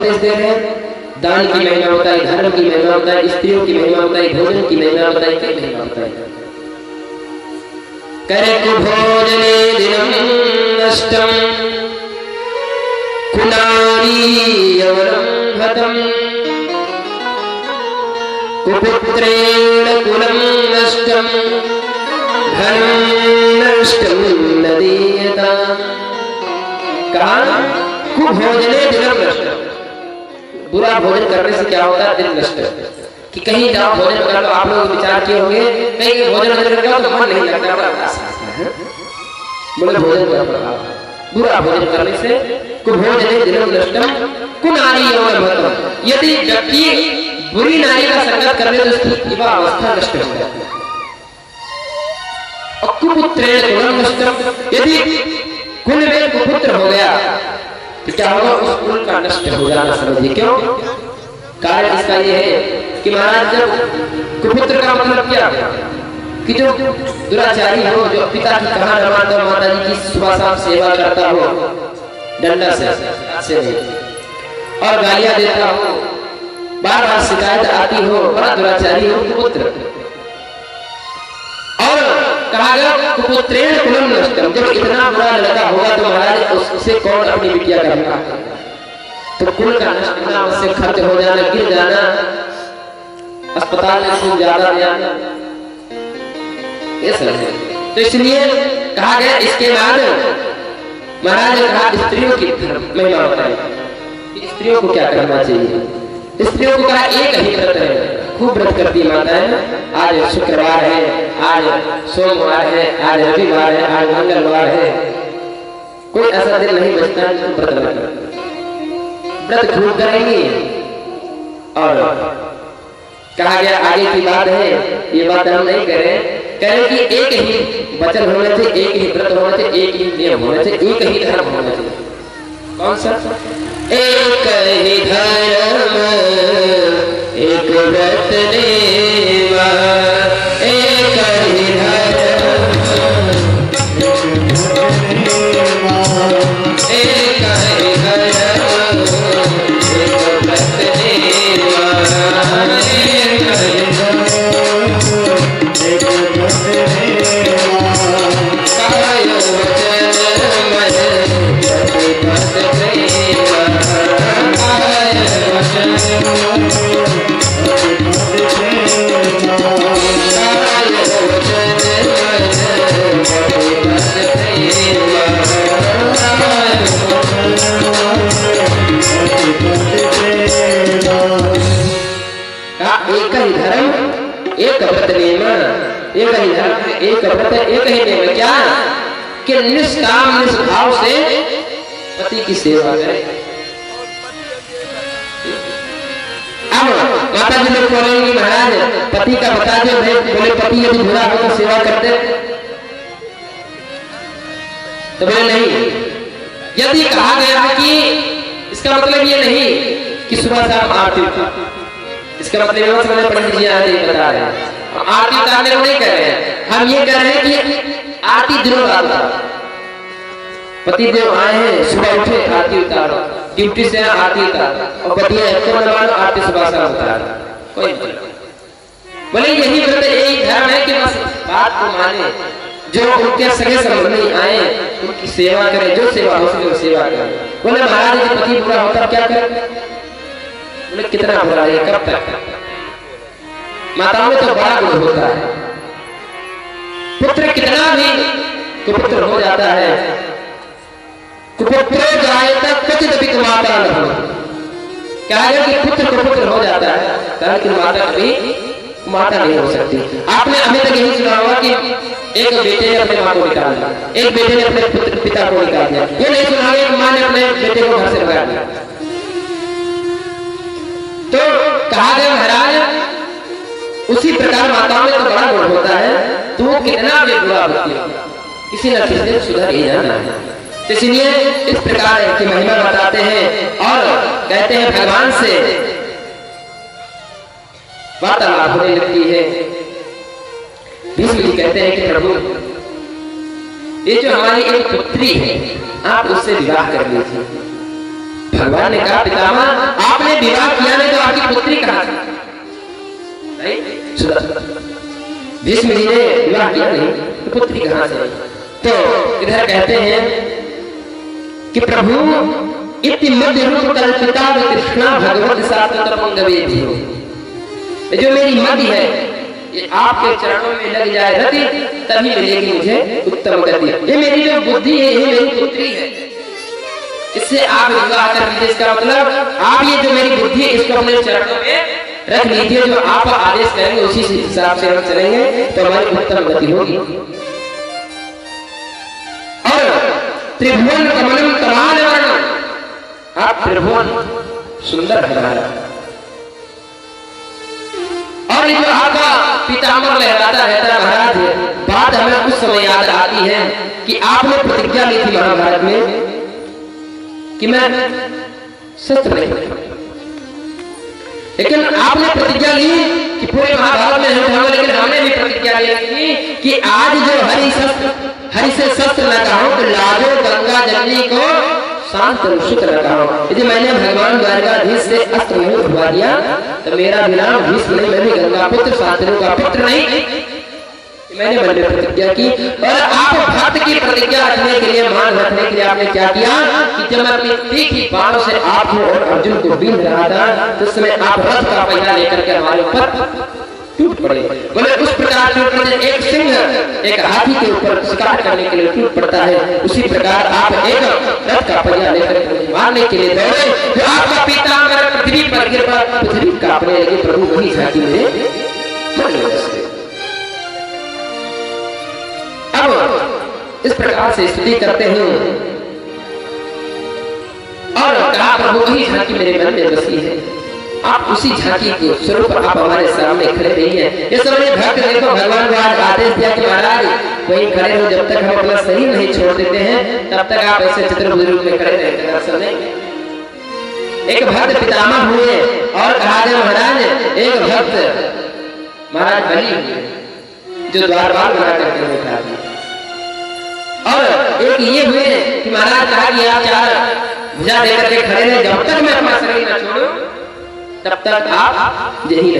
दे रहे हैं। दान की महिमा होता है, धर्म की महिमा होता है, स्त्रियों की महिमा होता है, भोजन की महिमा होता है, क्या महिमा होता है। करे कुभोजने दिनम नष्टम कुनारी अवरम हतम कुपुत्रेण कुलं नष्टम धनं नष्टम न दीयताम्। कहा कुभोजने दिनम नष्टम, बुरा भोजन करने से क्या होता है, दिन नष्ट। कि कहीं जाओ भोजन कर लो, आप लोग विचार किए होंगे कहीं भोजन कर लो तो मन नहीं लगता, बोले भोजन कर, बुरा भोजन करने से कुभोजने दिनम नष्टम कुनारी अवरम। यदि व्यक्ति बुरी नारी का संगत करने तो उसकी युवा अवस्था नष्ट हो जाती है। और कुपुत्रेण कुलं नष्टम, यदि कुल में कुपुत्र हो गया तो क्या होगा, उस कुल का नष्ट हो जाना समझिए। क्यों? कारण इसका ये है कि महाराज जब कुपुत्र का मतलब क्या कि जो दुराचारी हो, जो पिता की कहा न मानता हो, माता जी की सुबह शाम सेवा करता हो डंडा से और गालियां देता हो, बार बार शिकायत आती हो, बड़ा दुराचारी हो कुपुत्र। और कहा गया कुपुत्रेण कुलं नष्टम, जब इतना बुरा लड़का होगा तो महाराज उससे कौन अपनी बिटिया करेगा। तो कुल का नष्ट होना, उससे खर्च हो जाना, गिर जाना, अस्पताल में खूब ज्यादा जाना, ये सब है। तो इसलिए कहा गया इसके बाद महाराज ने कहा स्त्रियों की महिमा होता है। स्त्रियों को क्या करना चाहिए, स्त्रियों को कहा एक ही व्रत है, खूब व्रत करती माता है। आज शुक्रवार है, आज सोमवार है, आज रविवार है, आज मंगलवार है, कोई ऐसा दिन नहीं बचता है जिसको व्रत न करें। व्रत खूब करेंगी। और कहा गया आगे की बात है, ये बात हम नहीं करें, कहें कि एक ही वचन होने से, एक ही व्रत होने से, एक ही नियम होने से, एक ही धर्म होना चाहिए। कौन सा? एक ही धर्म एक व्रत लेवा, एक ही धर्म एक ही धर्म एक व्रत लेवा, एक ही धर्म एक व्रत लेवा, काय वचन मन प्रतिपद प्रेमा, काय वचन एक ही धर्म एक व्रत लेना, एक ही धर्म एक व्रत एक ही नियम। क्या कि निष्काम निष्भाव से पति की सेवा करें। अब माता जी लोग बोलेंगे महाराज पति का बता दो, बोले पति यदि बुरा हो तो सेवा करते, तो बोले नहीं। यदि कहा गया है कि इसका मतलब ये नहीं कि सुबह शाम आरती, इसका मतलब समझ पंडित जी आरती बता रहे हैं, आरती उतारने को नहीं कह रहे हैं, हम ये कह रहे हैं कि आरती दिनों रात, पति देव आए हैं सुबह उठे आरती उतारो, ड्यूटी से आरती उतारो, और पति आरती सुबह शाम उतारो, कोई बोले यही व्रत यही धर्म है कि बस बात को माने, जो उनके सगे संबंधी आए उनकी सेवा करें, जो सेवा हो सके वो सेवा करें। बोले महाराज जी पति बुरा होता क्या करें, बोले कितना बुरा है, कब तक। माताओं में तो बड़ा गुण होता है, पुत्र कितना भी कुपुत्र हो जाता है, कुपुत्र जाए तक कचित भी माता न हो। क्या है कि पुत्र कुपुत्र हो जाता है, लेकिन माता कभी माता नहीं हो सकती। आपने अभी तक यही सुना होगा कि एक बेटे ने अपने माँ को निकाल दिया, एक बेटे ने अपने पुत्र पिता को निकाल दिया, ये नहीं सुना होगा कि माँ ने अपने बेटे को घर से भगा दिया। तो कहा गया महाराज उसी प्रकार माताओं में तो बड़ा गुण होता है, तो वो कितना भी बुरा होती है किसी न किसी दिन सुधर ही जाना है। इसलिए इस प्रकार की महिमा बताते हैं और कहते हैं भगवान से वार्तालाप होने लगती है। भीष्म जी कहते हैं कि प्रभु ये जो हमारी एक पुत्री है आप उससे विवाह कर लीजिए। भगवान ने कहा पितामह आपने विवाह किया नहीं तो आपकी पुत्री कहाँ थी? भीष्म जी ने विवाह किया नहीं तो पुत्री कहाँ से? तो इधर कहते हैं कि प्रभु इति मध्य रूप कल्पिता कृष्णा भगवत सात्वतमंगवेधियो, जो मेरी मध्य है ये आपके चरणों में लग जाए रति तभी मिलेगी मुझे उत्तम गति। ये मेरी जो बुद्धि है ये मेरी पुत्री है, इससे आप विवाह कर लीजिए। इसका मतलब आप ये जो मेरी बुद्धि है इसको अपने चरणों में रख लीजिए, जो आप आदेश करेंगे उसी हिसाब से हम चलेंगे तो हमारी उत्तम गति होगी। और त्रिभुवन कमलम कराल वर्णम, आप त्रिभुवन सुंदर है। और ये जो आपका पीताम्बर लहराता रहता है महाराज, बात हमें उस समय याद आती है कि आपने प्रतिज्ञा ली थी महाभारत में कि मैं शस्त्र नहीं उठाऊंगा, लेकिन आपने प्रतिज्ञा ली कि पूरे महाभारत में नहीं उठाऊंगा, लेकिन हमने भी प्रतिज्ञा ली थी कि आज जो हरि से शस्त्र लगाओ तो लाजो गंगा जननी को शांत शुक्र लगाओ। यदि मैंने भगवान द्वारकाधीश से अस्त्र नहीं उठवा दिया तो मेरा भी नाम भीष्म नहीं, मैं भी गंगा पुत्र शांतनु का पुत्र नहीं। मैंने मन में प्रतिज्ञा की। और आप भक्त की प्रतिज्ञा रखने के लिए, मान रखने के लिए आपने क्या किया कि जब मैं अपनी तीखी बाण से आप और अर्जुन को बीन रहा था तो उस समय आप रथ का पहिया लेकर के हमारे ऊपर टूट पड़े। बोले उस प्रकार टूट पड़े, एक सिंह एक हाथी के ऊपर शिकार करने के लिए टूट पड़ता है, उसी प्रकार आप एक रथ का पहिया लेकर मारने के लिए दौड़े। जो आपका पीताम्बर पृथ्वी पर गिर पड़ा, पृथ्वी कांपने लगी। प्रभु वही झांकी मेरे मन में बस गई। अब इस प्रकार से स्तुति करते हैं और कहा प्रभु वही झांकी मेरे मन में बसी है। आप उसी झांकी के स्वरूप आप हमारे सामने खड़े रहिए। ये समझे भक्त देखो, भगवान को आज आदेश दिया कि महाराज वहीं खड़े हो, जब तक हम अपना शरीर नहीं छोड़ देते हैं तब तक आप ऐसे चतुर्भुज रूप में खड़े रहते दर्शन नहीं। एक भक्त पितामह हुए और कहा जाए महाराज एक भक्त महाराज बलि जो द्वारपाल बना करके बैठा था, और एक ये हुए कि महाराज कहा कि आप चार भुजा देकर के खड़े रहे, जब तक मैं अपना शरीर न छोड़ूं तब तक आप यही